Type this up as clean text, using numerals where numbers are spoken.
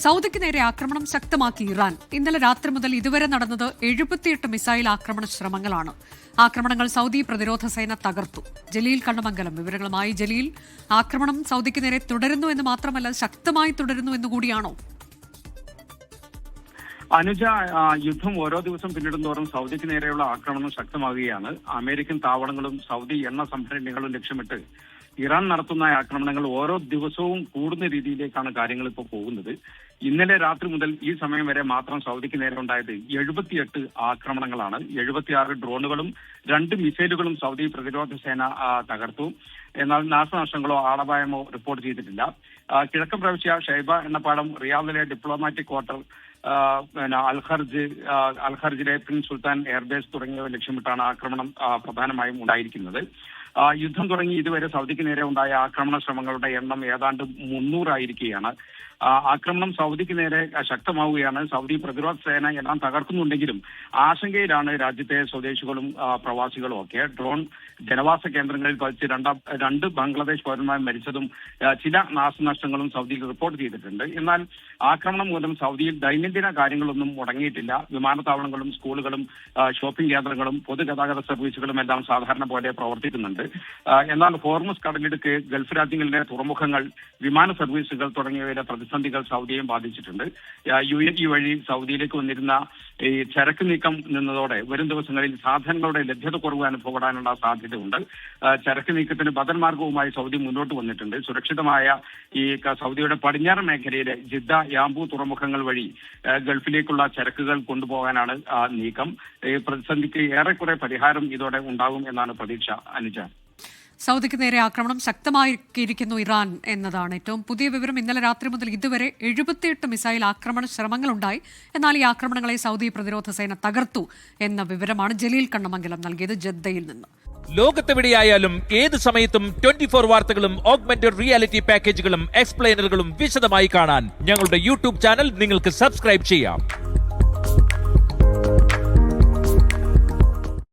സൗദിക്ക് നേരെ ആക്രമണം ശക്തമാക്കി ഇറാൻ. ഇന്നലെ രാത്രി മുതൽ ഇതുവരെ നടന്നത് 78 മിസൈൽ ആക്രമണ ശ്രമങ്ങളാണ്. ആക്രമണങ്ങൾ സൗദി പ്രതിരോധ സേന തകർത്തു. ജലീൽ കണ്ണമംഗലം വിവരങ്ങളുമായി. ജലീൽ, ആക്രമണം സൗദിക്ക് നേരെ തുടരുന്നു എന്ന് മാത്രമല്ല, ശക്തമായി തുടരുന്നു എന്നുകൂടിയാണോ? അനുജ, യുദ്ധം ഓരോ ദിവസം പിന്നിടുന്തോറും സൗദിക്ക് നേരെയുള്ള ആക്രമണം ശക്തമാകുകയാണ്. അമേരിക്കൻ താവളങ്ങളും സൗദി എണ്ണ സംഭരണികളും ലക്ഷ്യമിട്ട് ഇറാൻ നടത്തുന്ന ആക്രമണങ്ങൾ ഓരോ ദിവസവും കൂടുന്ന രീതിയിലേക്കാണ് കാര്യങ്ങൾ ഇപ്പോൾ പോകുന്നത്. ഇന്നലെ രാത്രി മുതൽ ഈ സമയം വരെ മാത്രം സൗദിക്ക് നേരെ ഉണ്ടായത് 78 ആക്രമണങ്ങളാണ്. 76 ഡ്രോണുകളും 2 മിസൈലുകളും സൗദി പ്രതിരോധ സേന തകർത്തു. എന്നാൽ നാശനഷ്ടങ്ങളോ ആളപായമോ റിപ്പോർട്ട് ചെയ്തിട്ടില്ല. കിഴക്കൻ പ്രവിശ്യ ഷൈബ എണ്ണപ്പാടം, റിയാദിലെ ഡിപ്ലോമാറ്റിക് ക്വാർട്ടർ, അൽഖർജിലെ പ്രിൻസ് സുൽത്താൻ എയർബേസ് തുടങ്ങിയവ ലക്ഷ്യമിട്ടാണ് ആക്രമണം പ്രധാനമായും ഉണ്ടായിരിക്കുന്നത്. യുദ്ധം തുടങ്ങി ഇതുവരെ സൗദിക്ക് നേരെ ഉണ്ടായ ആക്രമണ ശ്രമങ്ങളുടെ എണ്ണം ഏതാണ്ട് 300 ആയിരിക്കുകയാണ്. ആക്രമണം സൗദിക്ക് നേരെ ശക്തമാവുകയാണ്. സൗദി പ്രതിരോധ സേന എല്ലാം തകർക്കുന്നുണ്ടെങ്കിലും ആശങ്കയിലാണ് രാജ്യത്തെ സ്വദേശികളും പ്രവാസികളും ഒക്കെ. ഡ്രോൺ ജനവാസ കേന്ദ്രങ്ങളിൽ പതിച്ച് രണ്ട് ബംഗ്ലാദേശ് പൗരന്മാർ മരിച്ചതും ചില നാശനഷ്ടങ്ങളും സൗദിയിൽ റിപ്പോർട്ട് ചെയ്തിട്ടുണ്ട്. എന്നാൽ ആക്രമണം മൂലം സൗദിയിൽ ദൈനംദിന കാര്യങ്ങളൊന്നും മുടങ്ങിയിട്ടില്ല. വിമാനത്താവളങ്ങളും സ്കൂളുകളും ഷോപ്പിംഗ് കേന്ദ്രങ്ങളും പൊതുഗതാഗത സർവീസുകളും എല്ലാം സാധാരണ പോലെ പ്രവർത്തിക്കുന്നുണ്ട്. എന്നാൽ ഹോർമുസ് കടലിടുക്ക്, ഗൾഫ് രാജ്യങ്ങളിലെ തുറമുഖങ്ങൾ, വിമാന സർവീസുകൾ തുടങ്ങിയവയുടെ പ്രതിസന്ധികൾ സൗദിയെയും ബാധിച്ചിട്ടുണ്ട്. UAE വഴി സൗദിയിലേക്ക് വന്നിരുന്ന ഈ ചരക്ക് നീക്കം നിന്നതോടെ വരും ദിവസങ്ങളിൽ സാധനങ്ങളുടെ ലഭ്യത കുറവ് അനുഭവപ്പെടാനുള്ള സാധ്യതയുണ്ട്. ചരക്ക് നീക്കത്തിന് ബദൽ മാർഗവുമായി സൗദി മുന്നോട്ട് വന്നിട്ടുണ്ട്. സുരക്ഷിതമായ ഈ സൗദിയുടെ പടിഞ്ഞാറൻ മേഖലയിലെ ജിദ്ദ, യാംബു തുറമുഖങ്ങൾ വഴി ഗൾഫിലേക്കുള്ള ചരക്കുകൾ കൊണ്ടുപോകാനാണ് നീക്കം. ഈ പ്രതിസന്ധിക്ക് ഏറെക്കുറെ പരിഹാരം ഇതോടെ ഉണ്ടാകും എന്നാണ് പ്രതീക്ഷ. അനുജ, സൗദിക്ക് നേരെ ആക്രമണം ശക്തമാക്കിയിരിക്കുന്നു ഇറാൻ എന്നതാണ് ഏറ്റവും പുതിയ വിവരം. ഇന്നലെ രാത്രി മുതൽ ഇതുവരെ 78 മിസൈൽ ആക്രമണ ശ്രമങ്ങളുണ്ടായി. എന്നാൽ ഈ ആക്രമണങ്ങളെ സൗദി പ്രതിരോധ സേന തകർത്തു എന്ന വിവരമാണ് ജലീൽ കണ്ണമംഗലം നൽകിയത് ജദ്ദയിൽ നിന്ന്. ലോകത്തെവിടെയായാലും ഏത് സമയത്തും 24 വാർത്തകളും ഓഗ്മെന്റഡ് റിയാലിറ്റി പാക്കേജുകളും എക്സ്പ്ലെയിനറുകളും വിശദമായി കാണാൻ ഞങ്ങളുടെ യൂട്യൂബ് ചാനൽ നിങ്ങൾക്ക് സബ്സ്ക്രൈബ് ചെയ്യാം.